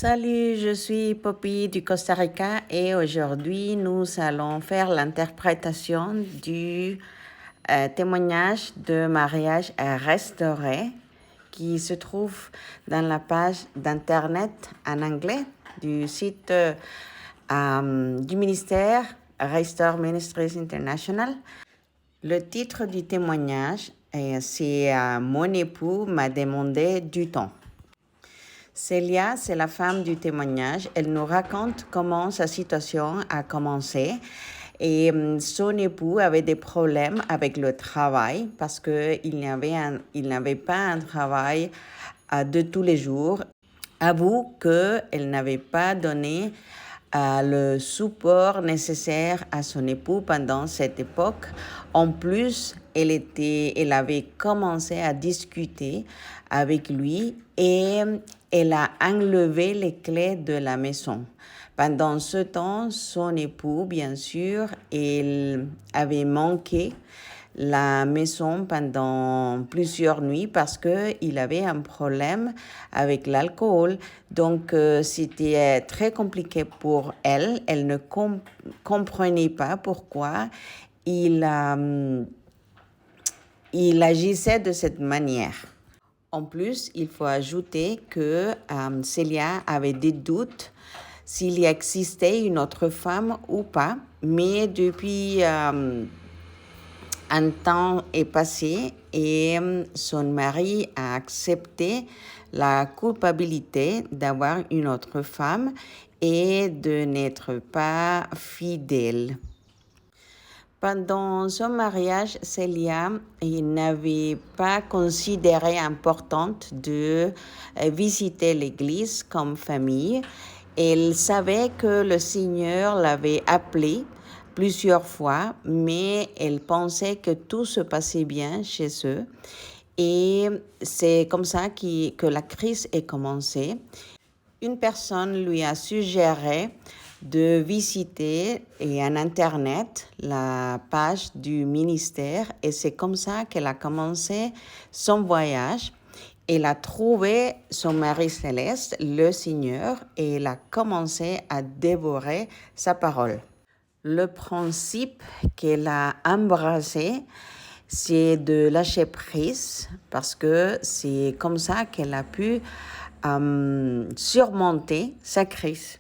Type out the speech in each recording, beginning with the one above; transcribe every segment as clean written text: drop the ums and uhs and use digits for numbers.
Salut, je suis Poppy du Costa Rica et aujourd'hui nous allons faire l'interprétation du témoignage de mariage restauré qui se trouve dans la page d'internet en anglais du site du ministère Restore Ministries International. Le titre du témoignage c'est Mon époux m'a demandé du temps. Célia, c'est la femme du témoignage. Elle nous raconte comment sa situation a commencé. Et son époux avait des problèmes avec le travail parce qu'il n'avait pas un travail de tous les jours. Avoue qu'elle n'avait pas donné le support nécessaire à son époux pendant cette époque. En plus, elle avait commencé à discuter avec lui et elle a enlevé les clés de la maison. Pendant ce temps, son époux, bien sûr, il avait manqué la maison pendant plusieurs nuits parce qu'il avait un problème avec l'alcool. Donc, c'était très compliqué pour elle. Elle ne comprenait pas pourquoi il agissait de cette manière. En plus, il faut ajouter que Célia avait des doutes s'il y existait une autre femme ou pas, mais depuis un temps est passé et son mari a accepté la culpabilité d'avoir une autre femme et de n'être pas fidèle. Pendant son mariage, Célia n'avait pas considéré importante de visiter l'église comme famille. Elle savait que le Seigneur l'avait appelée plusieurs fois, mais elle pensait que tout se passait bien chez eux. Et c'est comme ça que la crise est commencée. Une personne lui a suggéré de visiter en Internet la page du ministère et c'est comme ça qu'elle a commencé son voyage. Elle a trouvé son mari céleste, le Seigneur, et elle a commencé à dévorer sa parole. Le principe qu'elle a embrassé, c'est de lâcher prise parce que c'est comme ça qu'elle a pu surmonter sa crise.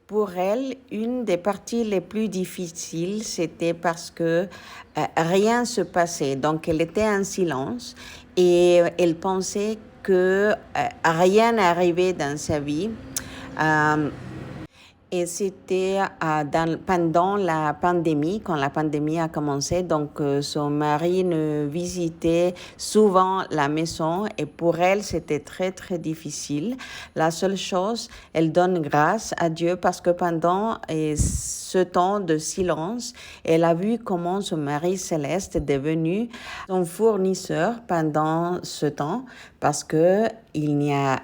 Pour elle, une des parties les plus difficiles, c'était parce que rien se passait. Donc, elle était en silence et elle pensait que rien n'arrivait dans sa vie. Et c'était pendant la pandémie, quand la pandémie a commencé, donc son mari ne visitait souvent la maison et pour elle, c'était très, très difficile. La seule chose, elle donne grâce à Dieu parce que pendant ce temps de silence, elle a vu comment son mari céleste est devenu son fournisseur pendant ce temps parce qu'il n'y a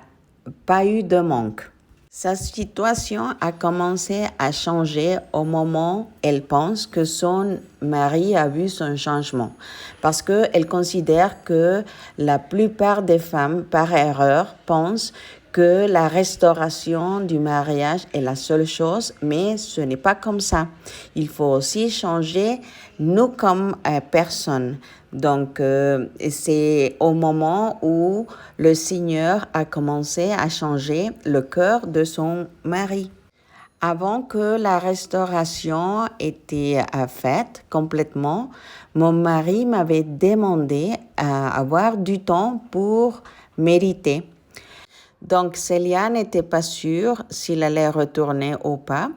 pas eu de manque. Sa situation a commencé à changer au moment où elle pense que son mari a vu son changement. Parce qu'elle considère que la plupart des femmes, par erreur, pensent que la restauration du mariage est la seule chose, mais ce n'est pas comme ça. Il faut aussi changer nous comme personnes. Donc, c'est au moment où le Seigneur a commencé à changer le cœur de son mari. Avant que la restauration était faite complètement, mon mari m'avait demandé d'avoir du temps pour méditer. Donc, Célia n'était pas sûre s'il allait retourner ou pas,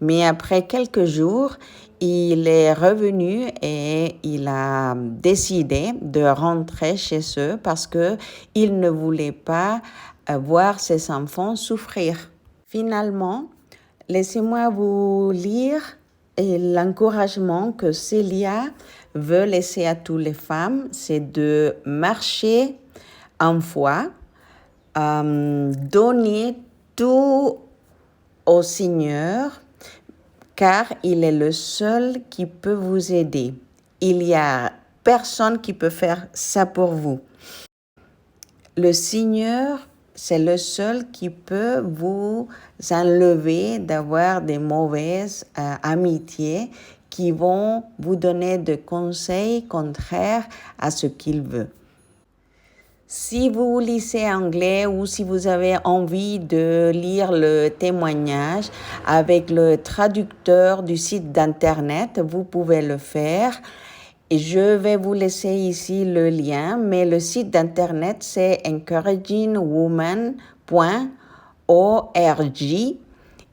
mais après quelques jours, il est revenu et il a décidé de rentrer chez eux parce qu'il ne voulait pas voir ses enfants souffrir. Finalement, laissez-moi vous lire l'encouragement que Célia veut laisser à toutes les femmes, c'est de marcher en foi, donner tout au Seigneur, car il est le seul qui peut vous aider. Il n'y a personne qui peut faire ça pour vous. Le Seigneur c'est le seul qui peut vous enlever d'avoir des mauvaises amitiés qui vont vous donner des conseils contraires à ce qu'il veut. Si vous lisez anglais ou si vous avez envie de lire le témoignage avec le traducteur du site d'internet, vous pouvez le faire. Et je vais vous laisser ici le lien, mais le site d'internet c'est encouragingwoman.org.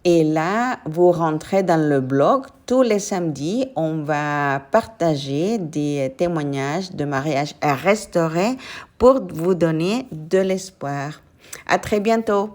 Et là, vous rentrez dans le blog. Tous les samedis, on va partager des témoignages de mariage restaurés pour vous donner de l'espoir. À très bientôt.